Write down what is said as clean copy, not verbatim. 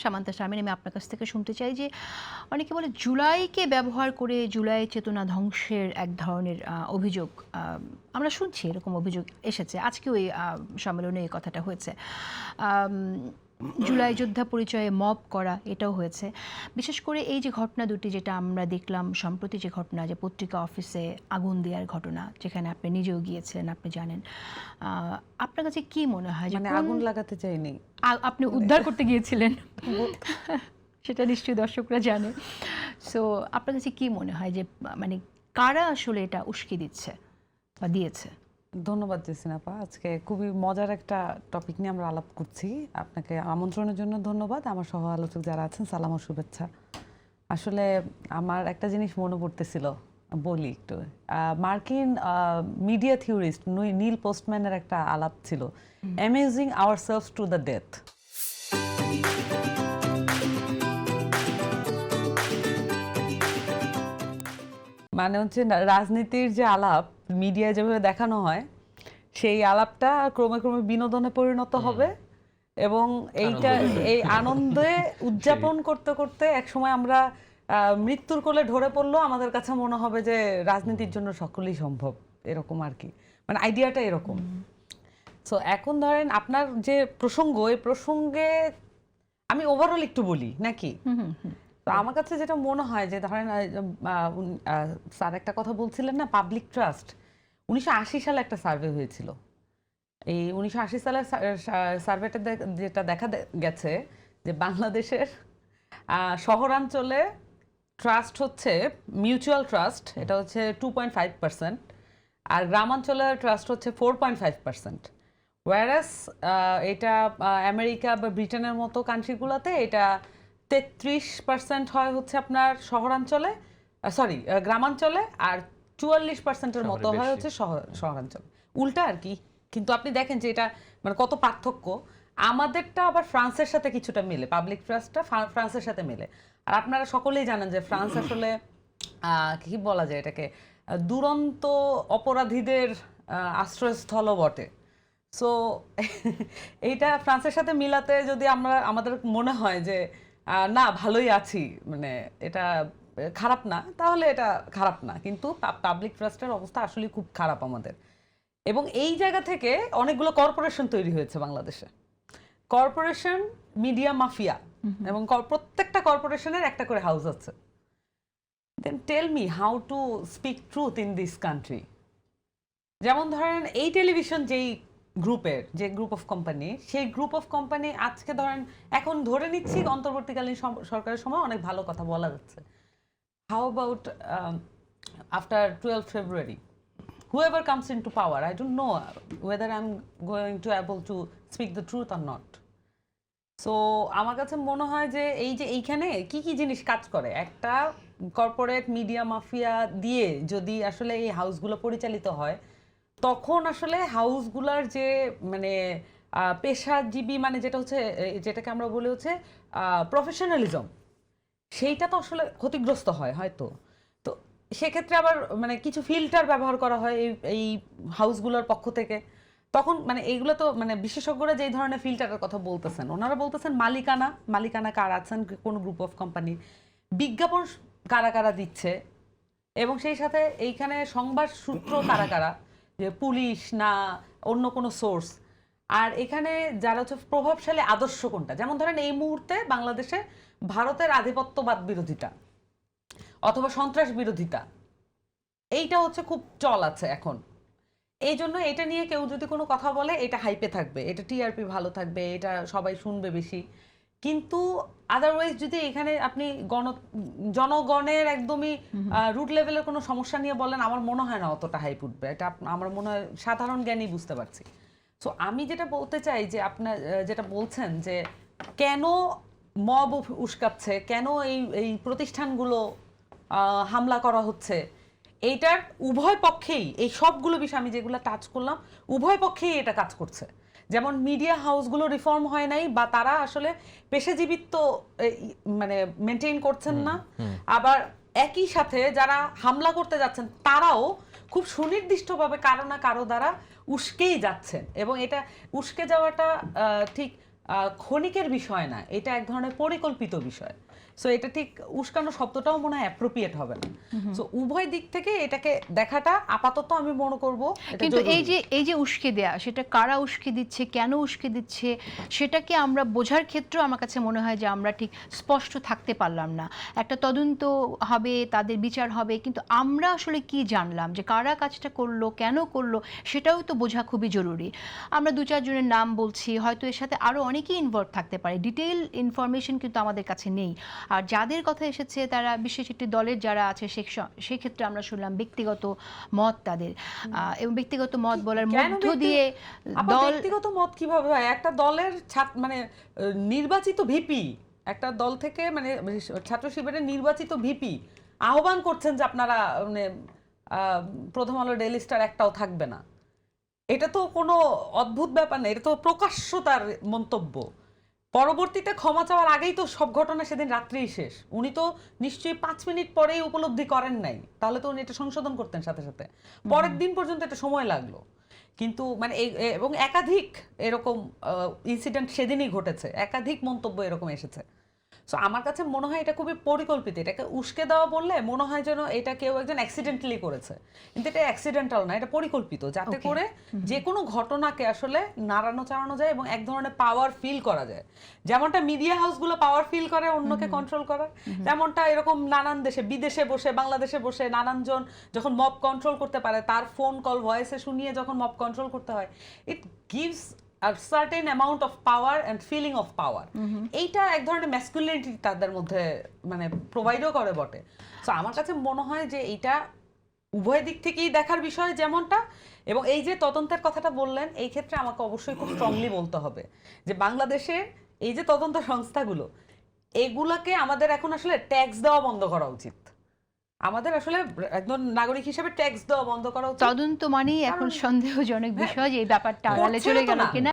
সামান্তা শারমিন, আমি আপনার কাছ থেকে শুনতে চাই যে অনেকে বলে জুলাইকে ব্যবহার করে জুলাই চেতনা ধ্বংসের এক ধরনের অভিযোগ আমরা শুনছি, এরকম অভিযোগ এসেছে, আজকেও এই সম্মেলনে এই কথাটা হয়েছে। জুলাই যোদ্ধা পরিচয়ে মব করা, এটাও হয়েছে। বিশেষ করে এই যে ঘটনা দুটি যেটা আমরা দেখলাম সম্প্রতি, যে ঘটনা যে পত্রিকা অফিসে আগুন দেওয়ার ঘটনা, যেখানে আপনি নিজেও গিয়েছিলেন, আপনি জানেন, আপনার কাছে কি মনে হয়? মানে আগুন লাগাতে চাইনি, আপনি উদ্ধার করতে গিয়েছিলেন, সেটা নিশ্চয়ই দর্শকরা জানে। সো আপনার কাছে কি মনে হয় যে মানে কারা আসলে এটা উস্কে দিচ্ছে বা দিয়েছে? ধন্যবাদ জেসিন আপা, আজকে খুবই মজার একটা টপিক নিয়ে আমরা আলাপ করছি। আপনাকে আমন্ত্রণের জন্য ধন্যবাদ। আমার সহ আলোচক যারা আছেন সালাম ও শুভেচ্ছা। আসলে আমার একটা জিনিস মনে পড়তেছিল, বলি একটু। মার্কিন মিডিয়া থিওরিস্ট নীল পোস্টম্যানের একটা আলাপ ছিল, amazing ourselves to the death. মানে হচ্ছে রাজনীতির যে আলাপ মিডিয়ায় যেভাবে দেখানো হয়, সেই আলাপটা ক্রমে ক্রমে বিনোদনে পরিণত হবে এবং এইটা এই আনন্দে উদযাপন করতে করতে একসময় আমরা মৃত্যুর কোলে ঢলে পড়লো, আমাদের কাছে মনে হবে যে রাজনীতির জন্য সকলেই সম্ভব, এরকম আর কি। মানে আইডিয়াটা এরকম। সো এখন ধরেন আপনার যে প্রসঙ্গ, এই প্রসঙ্গে আমি ওভারঅল একটু বলি নাকি? তো আমার কাছে যেটা মনে হয় যে ধরেন স্যার একটা কথা বলছিলেন না, পাবলিক ট্রাস্ট। 1980 সালে একটা সার্ভে হয়েছিল। এই 1980 সালের সার্ভেটা যেটা দেখা গেছে যে বাংলাদেশের শহরাঞ্চলে ট্রাস্ট হচ্ছে মিউচুয়াল ট্রাস্ট, এটা হচ্ছে 2.5%, আর গ্রামাঞ্চলের ট্রাস্ট হচ্ছে 4.5%। ওয়ারাস এটা আমেরিকা বা ব্রিটেনের মতো কান্ট্রিগুলোতে এটা 33% হয় হচ্ছে আপনার শহরাঞ্চলে, সরি গ্রামাঞ্চলে, আর 44%-এর মতো হয় হচ্ছে শহরাঞ্চলে। উল্টা আর কি। কিন্তু আপনি দেখেন যে এটা মানে কত পার্থক্য। আমাদেরটা আবার ফ্রান্সের সাথে কিছুটা মেলে, পাবলিক ট্রাস্টটা ফ্রান্সের সাথে মেলে। আর আপনারা সকলেই জানেন যে ফ্রান্স আসলে কি বলা যায় এটাকে, দুরন্ত অপরাধীদের আশ্রয়স্থলও বটে। সো এইটা ফ্রান্সের সাথে মিলাতে যদি আমাদের মনে হয় যে না ভালোই আছি, মানে এটা খারাপ না, তাহলে এটা খারাপ না। কিন্তু পাবলিক ট্রাস্টের অবস্থা আসলে খুব খারাপ আমাদের। এবং এই জায়গা থেকে অনেকগুলো কর্পোরেশন তৈরি হয়েছে বাংলাদেশে, কর্পোরেশন, মিডিয়া মাফিয়া, এবং প্রত্যেকটা কর্পোরেশনের একটা করে হাউস আছে। Then tell me how to speak truth in this country. যেমন ধরেন এই টেলিভিশন যেই গ্রুপের, যে গ্রুপ অফ কোম্পানি, সেই গ্রুপ অফ কোম্পানি আজকে ধরেন এখন ধরে নিচ্ছি অন্তর্বর্তীকালীন সরকারের সময় অনেক ভালো কথা বলা যাচ্ছে। How about after 12 February? Whoever comes into power, I don't know whether I'm going to able to speak the truth or not. So আমার কাছে মনে হয় যে এই যে এইখানে কি কি জিনিস কাজ করে, একটা কর্পোরেট মিডিয়া মাফিয়া দিয়ে যদি আসলে এই হাউসগুলো পরিচালিত হয়, তখন আসলে হাউসগুলার যে মানে পেশাজীবী, মানে যেটা হচ্ছে যেটাকে আমরা বলি হচ্ছে প্রফেশনালিজম, সেইটা তো আসলে ক্ষতিগ্রস্ত হয় হয়তো। তো সেক্ষেত্রে আবার মানে কিছু ফিল্টার ব্যবহার করা হয় এই হাউসগুলোর পক্ষ থেকে। তখন মানে এইগুলো তো মানে বিশেষজ্ঞরা যেই ধরনের ফিল্টারের কথা বলতেছেন, ওনারা বলতেছেন মালিকানা কারা আছেন কোন গ্রুপ অফ কোম্পানি, বিজ্ঞাপন কারা কারা দিচ্ছে, এবং সেই সাথে এইখানে সংবাদ সূত্র কারা কারা, যে পুলিশ না অন্য কোনো সোর্স, আর এখানে যারা হচ্ছে প্রভাবশালী আদর্শ কোনটা। যেমন ধরেন এই মুহূর্তে বাংলাদেশে ভারতের আধিপত্যবাদ বিরোধিতা অথবা সন্ত্রাস বিরোধিতা, এইটা হচ্ছে খুব চল আছে এখন। এই জন্য এটা নিয়ে কেউ যদি কোনো কথা বলে, এটা হাইপে থাকবে, এটা টিআরপি ভালো থাকবে, এটা সবাই শুনবে বেশি। কিন্তু আদারওয়াইজ যদি এখানে আপনি জনগণের একদমই রুট লেভেলের কোনো সমস্যা নিয়ে বলেন, আমার মনে হয় না অতটা হাইপ উঠবে। এটা আমার মনে হয় সাধারণ জ্ঞানই বুঝতে পারছি। সো আমি যেটা বলতে চাই যে আপনার যেটা বলছেন যে কেন মব উস্কাচ্ছে, কেন এই প্রতিষ্ঠানগুলো হামলা করা হচ্ছে, এইটার উভয় পক্ষেই, এই সবগুলো বিষয় আমি যেগুলো টাচ করলাম, উভয় পক্ষেই এটা কাজ করছে। যেমন মিডিয়া হাউসগুলো রিফর্ম হয় নাই, বা তারা আসলে পেশাজীবিত্ব মানে মেনটেন করছেন না। আবার একই সাথে যারা হামলা করতে যাচ্ছেন তারাও খুব সুনির্দিষ্টভাবে কারো না কারো দ্বারা উস্কেই যাচ্ছেন, এবং এটা উস্কে যাওয়াটা ঠিক ক্ষণিকের বিষয় না, এটা এক ধরনের পরিকল্পিত বিষয়। সো এটা ঠিক উস্কানো শব্দটাও মনে হয় অ্যাপ্রোপ্রিয়েট হবে না। সো উভয় দিক থেকে এটাকে দেখাটা আপাতত আমি মনে করব এটা কিন্তু জরুরি। এই যে উস্কে দেয়া, সেটা কারা উস্কে দিচ্ছে, কেন উস্কে দিচ্ছে, সেটাকে আমরা বোঝার ক্ষেত্রেও আমার কাছে মনে হয় যে আমরা ঠিক স্পষ্ট থাকতে পারলাম না। একটা তদন্ত হবে, তাদের বিচার হবে, কিন্তু আমরা আসলে কি জানলাম, যে কারা কাজটা করলো, কেন করলো, সেটাও তো বোঝা খুবই জরুরি। আমরা 2-4 জনের নাম বলছি, হয়তো এর সাথে আরও অনেকেই ইনভলভ থাকতে পারে, ডিটেইল ইনফরমেশন কিন্তু আমাদের কাছে নেই। আর যাদের কথা এসেছে তারা বিশেষ একটি দলের যারা আছে, সেক্ষেত্রে আমরা শুনলাম ব্যক্তিগত মত তাদের, এবং ব্যক্তিগত মত বলার মধ্য দিয়ে দল। ব্যক্তিগত মত কিভাবে হয়? একটা দলের মানে নির্বাচিত ভিপি, একটা দল থেকে মানে ছাত্র শিবিরের নির্বাচিত ভিপি আহ্বান করছেন যে আপনারা মানে প্রথম আলো ডেইলি স্টার একটাও থাকবে না। এটা তো কোনো অদ্ভুত ব্যাপার না, এটা তো প্রকাশ্য তার মন্তব্য। পরবর্তীতে ক্ষমা চাওয়ার আগেই তো সব ঘটনা সেদিন রাত্রেই শেষ। উনি তো নিশ্চয়ই 5 মিনিট পরেই উপলব্ধি করেন নাই, তাহলে তো উনি এটা সংশোধন করতেন সাথে সাথে। পরের দিন পর্যন্ত এটা সময় লাগলো। কিন্তু মানে এবং একাধিক এরকম ইনসিডেন্ট সেদিনই ঘটেছে, একাধিক মন্তব্য এরকম এসেছে। সো আমার কাছে মনে হয় এটা খুবই পরিকল্পিত। এটাকে উস্কে দেওয়া বললে মনে হয় যেন এটা কেউ একজন অ্যাক্সিডেন্টালি করেছে, কিন্তু এটা অ্যাক্সিডেন্টাল না, এটা পরিকল্পিত, যাতে করে যে কোনো ঘটনাকে আসলে নাড়ানো চাড়ানো যায় এবং এক ধরনের পাওয়ার ফিল করা যায়। যেমনটা মিডিয়া হাউসগুলো পাওয়ার ফিল করে অন্যকে কন্ট্রোল করার, তেমনটা এরকম নানান দেশে, বিদেশে বসে, বাংলাদেশে বসে নানানজন যখন মব কন্ট্রোল করতে পারে, তার ফোন কল ভয়েসে শুনিয়ে যখন মব কন্ট্রোল করতে হয়, it gives a certain amount of power and feeling of power. এইটা এক ধরনের ম্যাসকুলিনিটি তাদের মধ্যে মানে প্রোভাইডও করে বটে। সো আমার কাছে মনে হয় যে এইটা উভয় দিক থেকেই দেখার বিষয় যেমনটা। এবং এই যে তদন্তের কথাটা বললেন, এই ক্ষেত্রে আমাকে অবশ্যই খুব স্ট্রংলি বলতে হবে যে বাংলাদেশে এই যে তদন্ত সংস্থাগুলো, এগুলাকে আমাদের এখন আসলে ট্যাক্স দেওয়া বন্ধ করা উচিত। আমাদের আসলে একজন নাগরিক হিসেবে ট্যাক্স দেওয়া বন্ধ করা উচিত। তদন্ত মানেই এখন সন্দেহজনক বিষয় যে এই ব্যাপারটা আড়ালে করছে চলে তো গেল না। কিনা।